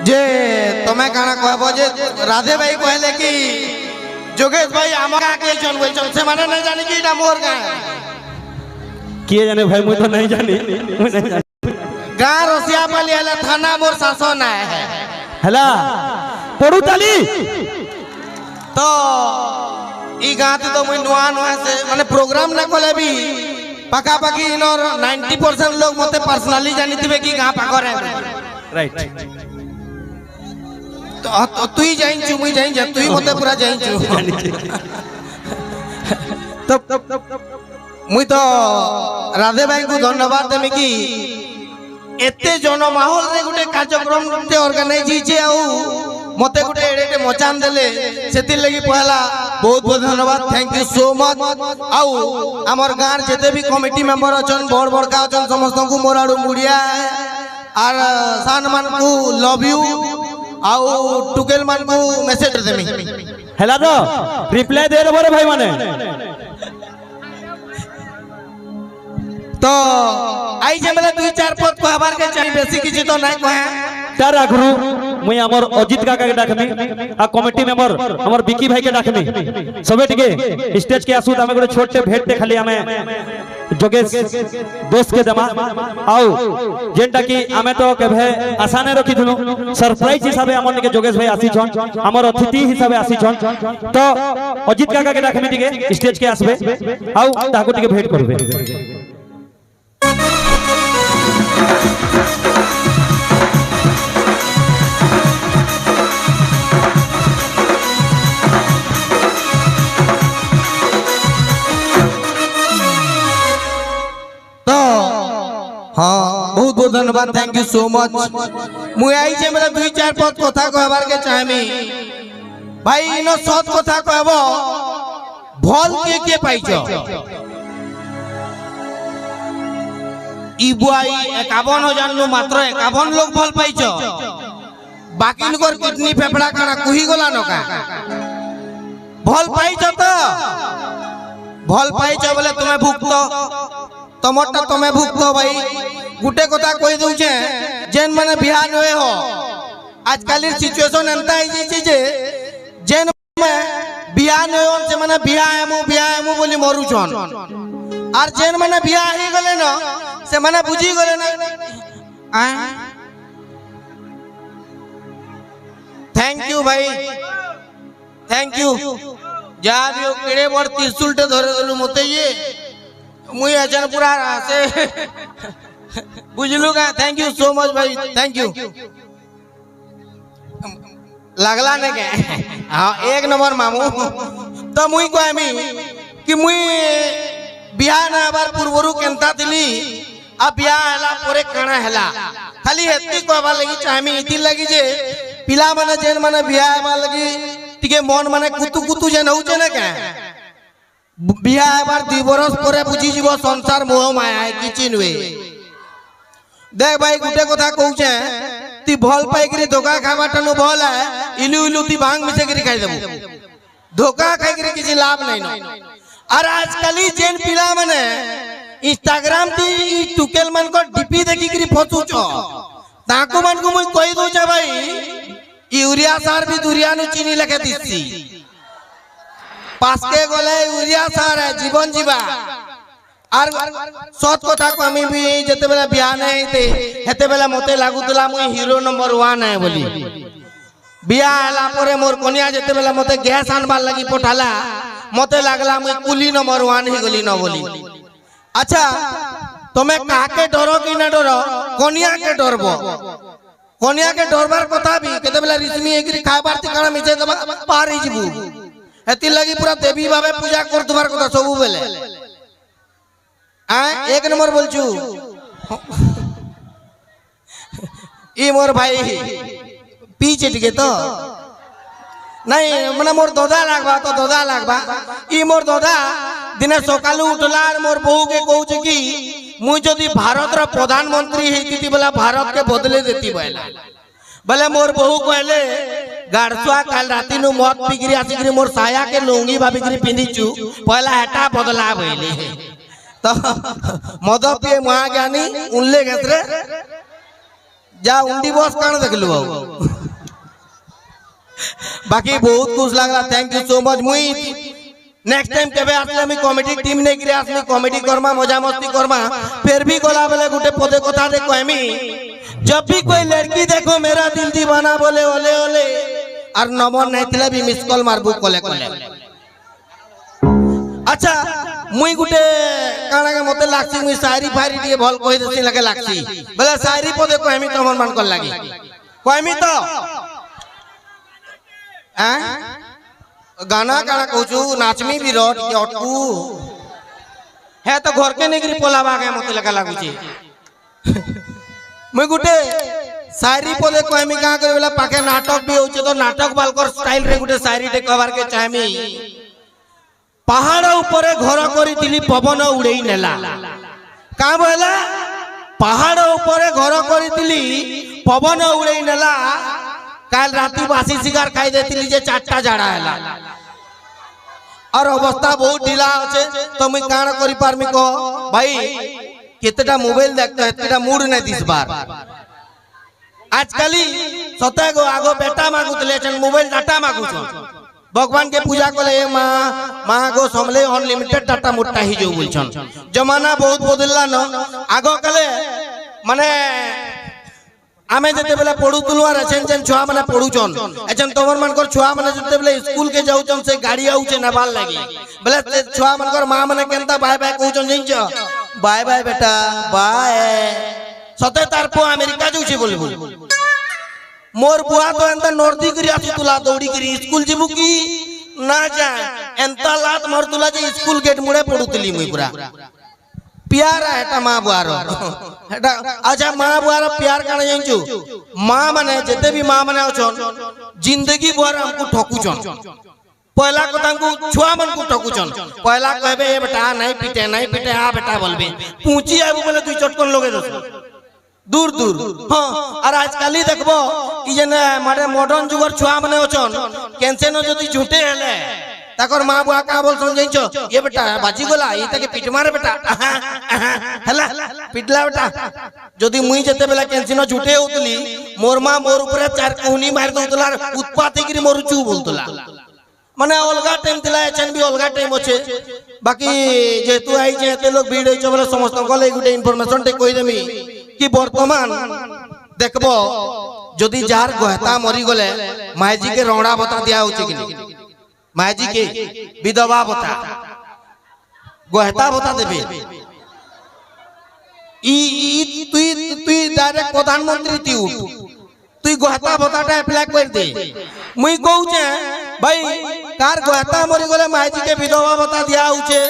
जे तमे काना कहबो जे राधे भाई कहले कि जोगेश भाई हमरा के चल बोल चल से माने नहीं जानी कि मोर का किए जाने भाई मुझे तो नहीं जानी गां रसिया पाली हला थाना मोर शासन है हला पड़ू ताली तो ई गां तो मुई नुआ नुआ से माने प्रोग्राम ना कोले भी पाका पाकी इनर 90% लोग मते पर्सनली जानी थिबे कि गां पाकर है राइट तो तू ही जाइन छु मुई जाइन जा तू ही मते पूरा जाइन छु तब मुई तो राधे भाई को धन्यवाद देमी कि एते जन माहौल रे गुटे कार्यक्रम ते ऑर्गेनाइज हिचे आउ मते गुटे एडे मचान देले सेति लगी पहला बहुत बहुत धन्यवाद थैंक यू सो मच आउ हमर गार जेते भी कमिटी मेंबर अछन बड़ बड़का अछन समस्त को मोराडू मुड़िया आर सान मान को लव यू आउ टुकेल मान को मैसेज देमी हला तो रिप्लाई दे रे भाई माने तो आई जे मतलब 2-4 पद कहबार के चाहिए बेसी किछि तो नहीं कहे तार आगरू मुई हमर अजित काका के डाकमी आ कमिटी मेंबर हमर बिकी भाई के डाकमी सबे टिके स्टेज के आसु त हमें छोटे भेंट दे खाली हमें जोगेश दोस्त के दमा आउ जेंटा की हमें तो केभे आसाने रखी थनु सरप्राइज हिसाबे हमन के जोगेश भाई आसी छन हमर अतिथि हिसाबे आसी छन तो अजित काका के डाकमी टिके स्टेज के आसबे आउ ताको टिके भेंट करबे हाँ बहुत बहुत धन्यवाद थैंक यू सो मच मुई आई जे मतलब 2-4 पद कथा कहबार के चाहमी भाई इनो सत कथा कहबो भल के पाइछो ई बुआई 51,000 नु मात्र 51 लोग भल पाइछो बाकी लोगर किडनी फेफड़ा काना कुही गला न का भल पाइछो तो भल पाइछो बोले तुम्हें भुगतो तमटा तमे भुगतो भाई गुटे कथा कहि दउ छे जेन माने बिहान होए हो आजकल सिचुएशन एंता है जे जेन में बिहान होए से माने बियाहमु बोली मरु छन आर जेन माने बियाह ही गले न से माने बुझी गले न थैंक यू भाई थैंक यू जा भी केड़े बड़ त्रिशूल ते धरे दलु मते ये मुई अजन पूरा से बुझलू का थैंक यू सो मच भाई थैंक यू लगला ने के हां एक नंबर मामू तो मुई कहमी कि मुई बियाह ना बार पूर्वरु केनता थिली अब बियाह हला परे काना हला खाली हेती कहबा लगी चाहमी इति लगी जे पिला माने जेन माने बियाह बा लगी टिके मन माने कुतु कुतु जे नउ जे ने के बियाह बार 2 बरस परे बुझी जीव संसार मोह माया है किछि नुए देख भाई गुटे कथा कहू छे ती भल पाई करी धोखा खाबा टनु भल है इलु इलु ती भांग मिसे करी खाइ देबो धोखा खाइ करी किछि लाभ नहीं न और आजकल जेन पिला माने इंस्टाग्राम ती टुकेल मन को डीपी देखि करी फसु छ ताको मन को मुई कहि दउ छे भाई यूरिया सार भी दुरिया नु चीनी लगे दिसी पास के गले यूरिया सार है जीवन जीवा आर सत कथा को हमें भी जते बेला बियाह नहीं थे हेते बेला मते लागुतला मुई हीरो नंबर 1 है बोली बियाह हला परे मोर कन्या जते बेला मते गैस आनबार लगी पठाला मते लागला मुई कुली नंबर 1 ही गली न बोली अच्छा तमे काके डरो कि न डरो कन्या के डरबो कन्या के डरबार कथा भी केते बेला रिश्मी एग्री खाबार ती काना मिसे दबा पार ही जीबू एति लगी पूरा देवी भावे पूजा कर तुम्हार कथा सबु बेले एक नंबर बोलचू ई मोर भाई पीछे टिके तो नहीं मने मोर दोदा लागबा तो दोदा लागबा ई मोर दोदा दिने सकालू उठला मोर बहू के कहू छे कि मुई जदी भारत रा प्रधानमंत्री हेती बोला भारत के बदले देती बोले मोर बहू कहले गाड़सुआ काल राती नु मत पिगरी आसिकरी मोर साया के लुंगी भाबिकरी पिंदिचू पहला हेटा बदला भइले तो मद पिए महा ज्ञानी उनले गेसरे जा उंडी बस कान देखलु बाबू बाकी बहुत खुश लागला थैंक यू सो मच मुई नेक्स्ट टाइम केबे आसले मी कॉमेडी टीम ने गिरे आसमी कॉमेडी करमा मजा मस्ती करमा फिर भी गोला बेले गुटे पदे कथा दे कहमी जब भी कोई लड़की देखो मेरा दिल दीवाना बोले ओले ओले और नंबर नहीं थिले भी मिस कॉल मारबू कोले कोले अच्छा मुई गुटे काना के मते लागसी मुई शायरी फायरी दिए भल कहि देसी लगे लागसी बोले शायरी पदे कहमी तमन मन कर लागी कहमी तो हैं गाना काना कहूचू नाचमी भी रट के अटकू है तो घर के निगरी पोलावा के मते लगा लागुची मुई गुटे शायरी पदे कहमी का करे वाला पाके नाटक भी होचे तो नाटक बालकर स्टाइल रे गुटे शायरी टे कहबार के चाहमी पहाड़ ऊपर घर करी दिली पवन उड़ेई नेला का बोला पहाड़ ऊपर घर करी दिली पवन उड़ेई नेला काल राती बासी सिगार खाई देती जे चारटा झाड़ा हैला और अवस्था बहुत ढीला होचे तो मुई काण करि पारमी को भाई केतेटा मोबाइल देखतो एतेटा मूड नै दिस बार आजकल सते गो आगो बेटा मागुतले छन मोबाइल डाटा मागुछो भगवान के पूजा कले माँ गो समले अनलिमिटेड डाटा मोटा ही जो बोलछन जमाना बहुत बदलला न आगो कले माने आमे जते बेला पढुतलु आर एचन छुआ माने पढुचन एचन तमर मानकर छुआ माने जते बेला स्कूल के जाउचन से गाड़ी आउचे ना बाल लागी बेला छुआ मानकर मां माने केनता बाय बाय कहउचन जिंच बाय बाय बेटा बाय सते तार पो अमेरिका जाउचे बोलबो मोर बुआ तो एंता नॉर्दी करी आसी तुला दौड़ी करी स्कूल जिबु की ना जा एंता लात मार तुला जे स्कूल गेट मुड़े पढुतली मुई पूरा प्यार हेटा मां बुआर हेटा अच्छा मां बुआर प्यार काने जाइछु मां माने जते भी मां माने अछन जिंदगी भर हमको ठकुचन पहला कथा हमको छुआ मन को ठकुचन पहला कहबे ए बेटा नहीं पीटे आ बेटा बोलबे पूंची आबु बोले दुई चटकन लगे दस दूर दूर हां और आजकल ही देखबो कि जे मारे मॉडर्न जुगर छुआ माने अछन केनसे न जदी झूठे हेले ताकर मां बुआ का बोल समझैछो ये बेटा बाजी गोला ई तके पिट मारे बेटा हला पिटला बेटा जदी मुई जते बेला केनसिनो झूठे होतली मोर मां मोर ऊपर चार कोहनी मार दउतला उत्पात गिरी मोर चू बोलतला माने अलगा टाइम दिला एचन भी अलगा टाइम होचे बाकी जेतु आई जे एते लोग भीड़ होइछ बोले समस्त गले गुटे इन्फॉर्मेशन टे कहि देमी कि वर्तमान देखबो जदी जार गहता मरी गले मायजी के रौड़ा बता दिया होचे कि मायजी के विधवा बता गहता बता देबे ई तुई डायरेक्ट प्रधानमंत्री ती उठ तुई गहता बताटा अप्लाई कर दे मुई कहू छे भाई कार गहता मरी गले मायजी के विधवा बता दिया होचे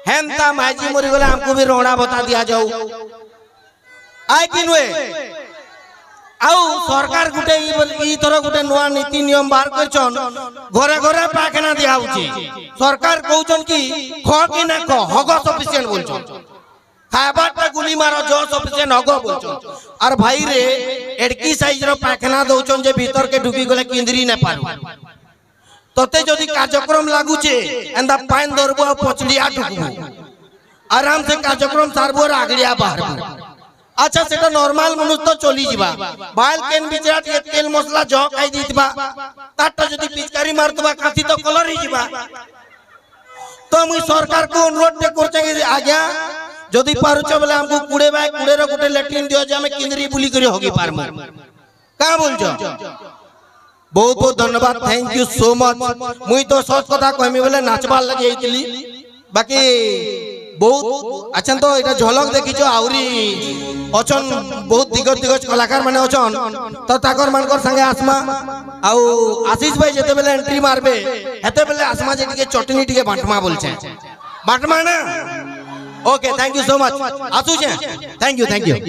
हेनता मायजी मरी गले हमको भी रौड़ा बता दिया जाऊ आय किनुए आउ सरकार गुटे ई तरह गुटे नवा नीति नियम बाहर करछन घरे घरे पाखना दिया होची सरकार कहउछन कि ख कि ना ख हग सफिशिएंट बोलछन खाबाटा गुली मारो जो सफिशिएंट हग बोलछन और भाई रे एडकी साइज रो पाखना दउछन जे भीतर के ढुकी गले किंदरी ना पारू तते जदी कार्यक्रम लागुचे एंदा पाइन दरबो पचलिया ढुकबो आराम से कार्यक्रम सारबो आगड़िया बाहर अच्छा सेटा नॉर्मल मनुष्य तो चली जीवा बाल केन बिचरा तेल मसला जो खाई दीतबा ताटा जदी पिचकारी मारतबा काठी तो कलर ही जीवा तो मुई सरकार को अनुरोध ते करछे कि आज्ञा जदी पारुछ बोले हमको कुड़े बाय कुड़े रो गुटे लैट्रिन दियो जे हमें किंदरी बुली करी होगी पारमु का बोलछो बहुत बहुत धन्यवाद थैंक यू सो मच मुई तो सच कथा कहमी बोले नाचबाल लगे आइतली बाकी बहुत अच्छा तो एटा झलक देखिछो आउरी अछन बहुत दिगज दिगज कलाकार माने अछन तो ताकर मानकर संगे आसमा आउ आशीष भाई जते बेले एंट्री मारबे हेते बेले आसमा जे टिके चटनी टिके बांटमा बोलछे बांटमा ना okay thank you so much आसु छे थैंक यू